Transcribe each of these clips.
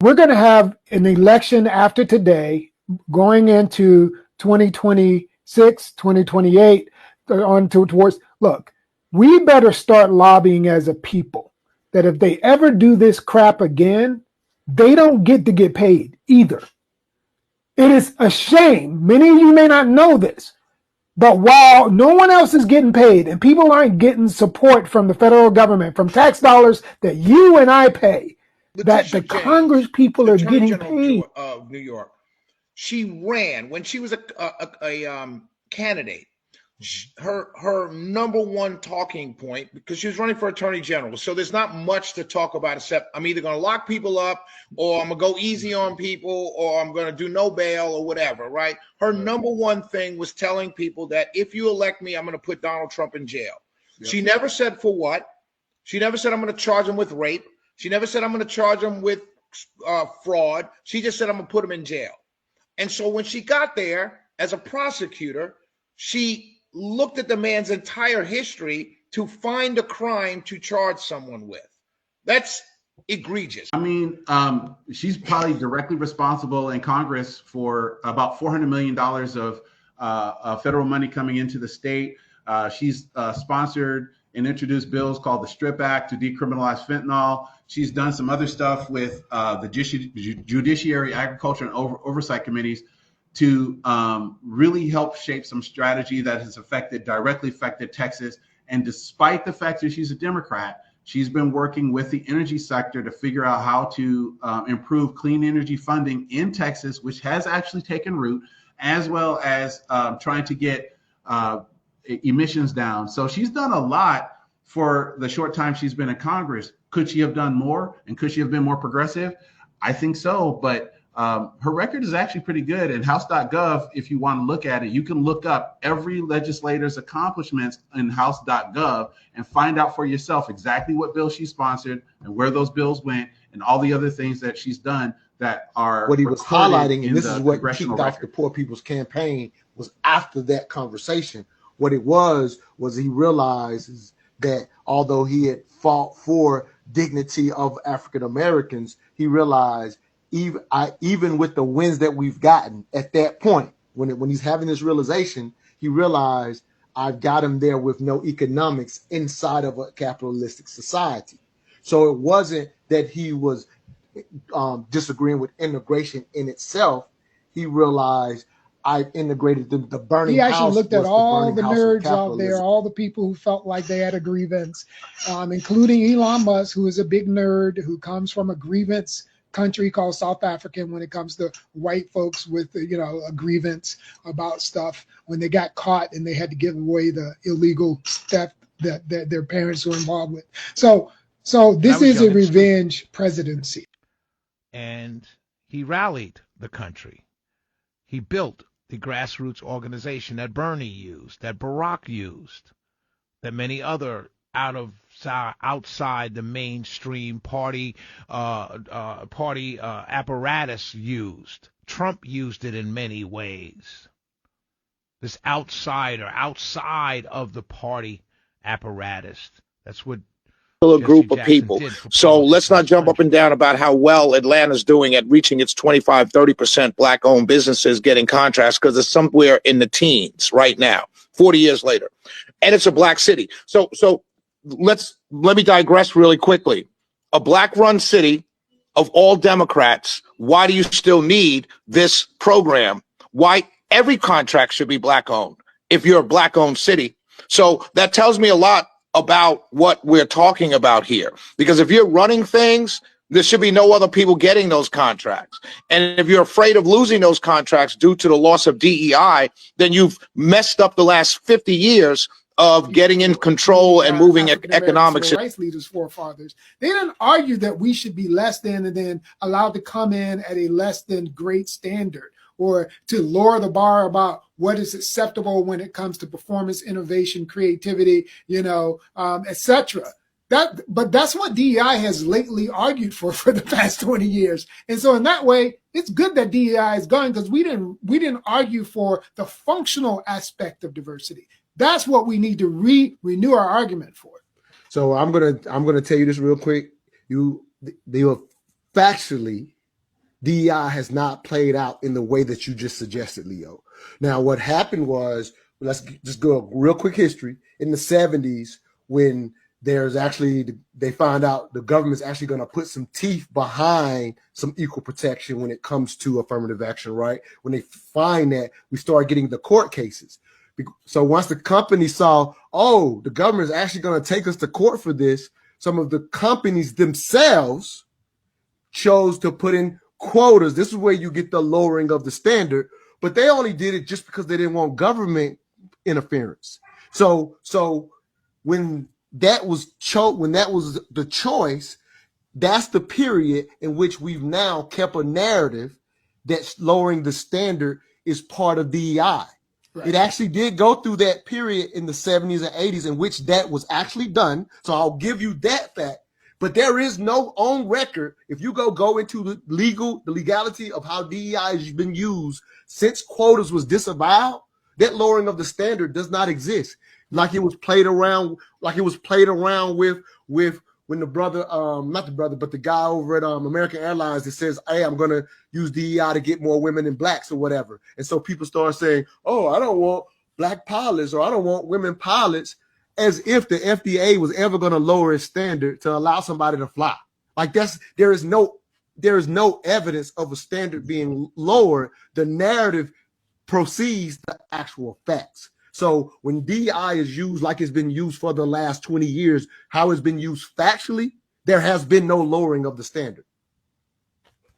We're going to have an election after today going into 2026, 2028 on towards, look, we better start lobbying as a people that if they ever do this crap again, they don't get to get paid either. It is a shame. Many of you may not know this, but while no one else is getting paid and people aren't getting support from the federal government, from tax dollars that you and I pay, that the Congress people are getting paid. Of New York, she ran when she was a candidate. Her number one talking point, because she was running for attorney general, so there's not much to talk about except I'm either going to lock people up, or I'm going to go easy on people, or I'm going to do no bail or whatever, right? Her number one thing was telling people that if you elect me, I'm going to put Donald Trump in jail. Yep. She never said for what. She never said I'm going to charge him with rape. She never said I'm going to charge him with fraud. She just said I'm going to put him in jail. And so when she got there as a prosecutor, she looked at the man's entire history to find a crime to charge someone with. That's egregious. I mean, she's probably directly responsible in Congress for about $400 million of federal money coming into the state. She's sponsored and introduced bills called the Strip Act to decriminalize fentanyl. She's done some other stuff with the Judiciary, Agriculture, and Oversight Committees to really help shape some strategy that has directly affected Texas. And despite the fact that she's a Democrat, she's been working with the energy sector to figure out how to improve clean energy funding in Texas, which has actually taken root, as well as trying to get emissions down. So she's done a lot for the short time she's been in Congress. Could she have done more? And could she have been more progressive? I think so, but her record is actually pretty good. And House.gov, if you want to look at it, you can look up every legislator's accomplishments in House.gov and find out for yourself exactly what bills she sponsored and where those bills went and all the other things that she's done that are what he was highlighting. And this is what kicked off the Poor People's Campaign was after that conversation. What it was he realizes that although he had fought for dignity of African Americans, he realized even with the wins that we've gotten at that point, when he's having this realization, he realized I've got him there with no economics inside of a capitalistic society. So it wasn't that he was disagreeing with integration in itself. He realized I've integrated the burning. He actually house looked at all the nerds out there, capitalism. all the people who felt like they had a grievance, including Elon Musk, who is a big nerd who comes from a grievance country called South Africa when it comes to white folks with, a grievance about stuff when they got caught and they had to give away the illegal theft that their parents were involved with. So this is a revenge presidency. And he rallied the country. He built the grassroots organization that Bernie used, that Barack used, that many other outside the mainstream party apparatus used. Trump used it in many ways. This outside of the party apparatus. That's what A group of people. So let's not jump up and down about how well Atlanta's doing at reaching its 25-30% black-owned businesses getting contracts, because it's somewhere in the teens right now, 40 years later, and it's a black city. So let me digress really quickly. A black-run city of all Democrats. Why do you still need this program? Why every contract should be black-owned if you're a black-owned city? So that tells me a lot about what we're talking about here, because if you're running things, there should be no other people getting those contracts. And if you're afraid of losing those contracts due to the loss of DEI, then you've messed up the last 50 years of getting in control and moving economics. Civil rights leaders, forefathers, they didn't argue that we should be less than and then allowed to come in at a less than great standard, or to lower the bar about what is acceptable when it comes to performance, innovation, creativity, etc. But that's what DEI has lately argued for the past 20 years. And so in that way, it's good that DEI is gone, because we didn't argue for the functional aspect of diversity. That's what we need to renew our argument for. So I'm gonna tell you this real quick. They were factually DEI has not played out in the way that you just suggested, Leo. Now, what happened was, let's just go a real quick history. In the 70s, when there's actually, they find out the government's actually going to put some teeth behind some equal protection when it comes to affirmative action, right? When they find that, we start getting the court cases. So once the company saw, oh, the government is actually going to take us to court for this, some of the companies themselves chose to put in quotas. This is where you get the lowering of the standard, but they only did it just because they didn't want government interference. So when that was the choice, that's the period in which we've now kept a narrative that lowering the standard is part of DEI. Right. It actually did go through that period in the 70s and 80s in which that was actually done. So I'll give you that fact. But there is no on record. If you go into the legality of how DEI has been used since quotas was disavowed, that lowering of the standard does not exist. Like it was played around with when the brother, not the brother, but the guy over at American Airlines that says, hey, I'm going to use DEI to get more women and blacks or whatever. And so people start saying, oh, I don't want black pilots or I don't want women pilots, as if the FDA was ever going to lower its standard to allow somebody to fly. Like there is no evidence of a standard being lowered. The narrative precedes the actual facts. So when DEI is used like it's been used for the last 20 years, how it's been used factually, there has been no lowering of the standard.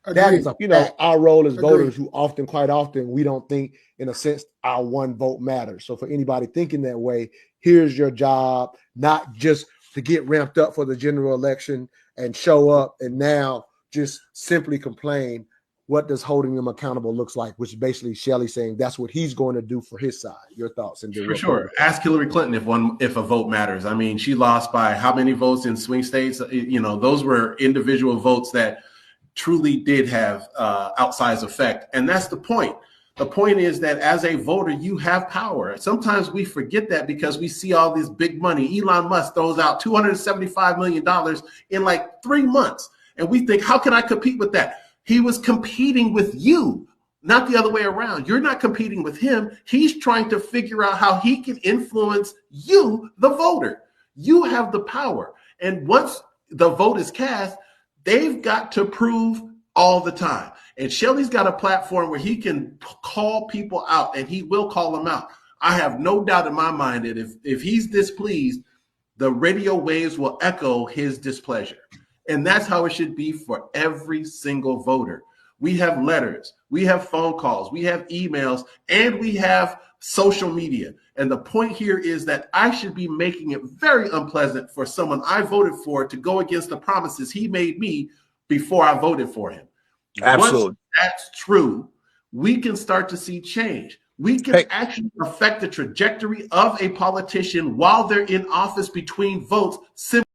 Agreed. That is our role as voters who quite often, we don't think, in a sense, our one vote matters. So for anybody thinking that way, here's your job, not just to get ramped up for the general election and show up and now just simply complain. What does holding them accountable looks like, which basically Shelley saying that's what he's going to do for his side. Your thoughts? And for sure. Ask Hillary Clinton if a vote matters. I mean, she lost by how many votes in swing states? Those were individual votes that truly did have outsized effect. And that's the point. The point is that as a voter, you have power. Sometimes we forget that because we see all this big money. Elon Musk throws out $275 million in like 3 months. And we think, how can I compete with that? He was competing with you, not the other way around. You're not competing with him. He's trying to figure out how he can influence you, the voter. You have the power. And once the vote is cast, they've got to prove all the time. And Shelley's got a platform where he can call people out, and he will call them out. I have no doubt in my mind that if he's displeased, the radio waves will echo his displeasure. And that's how it should be for every single voter. We have letters, we have phone calls, we have emails, and we have social media. And the point here is that I should be making it very unpleasant for someone I voted for to go against the promises he made me before I voted for him. Absolutely. Once that's true, we can start to see change. We can actually affect the trajectory of a politician while they're in office between votes simply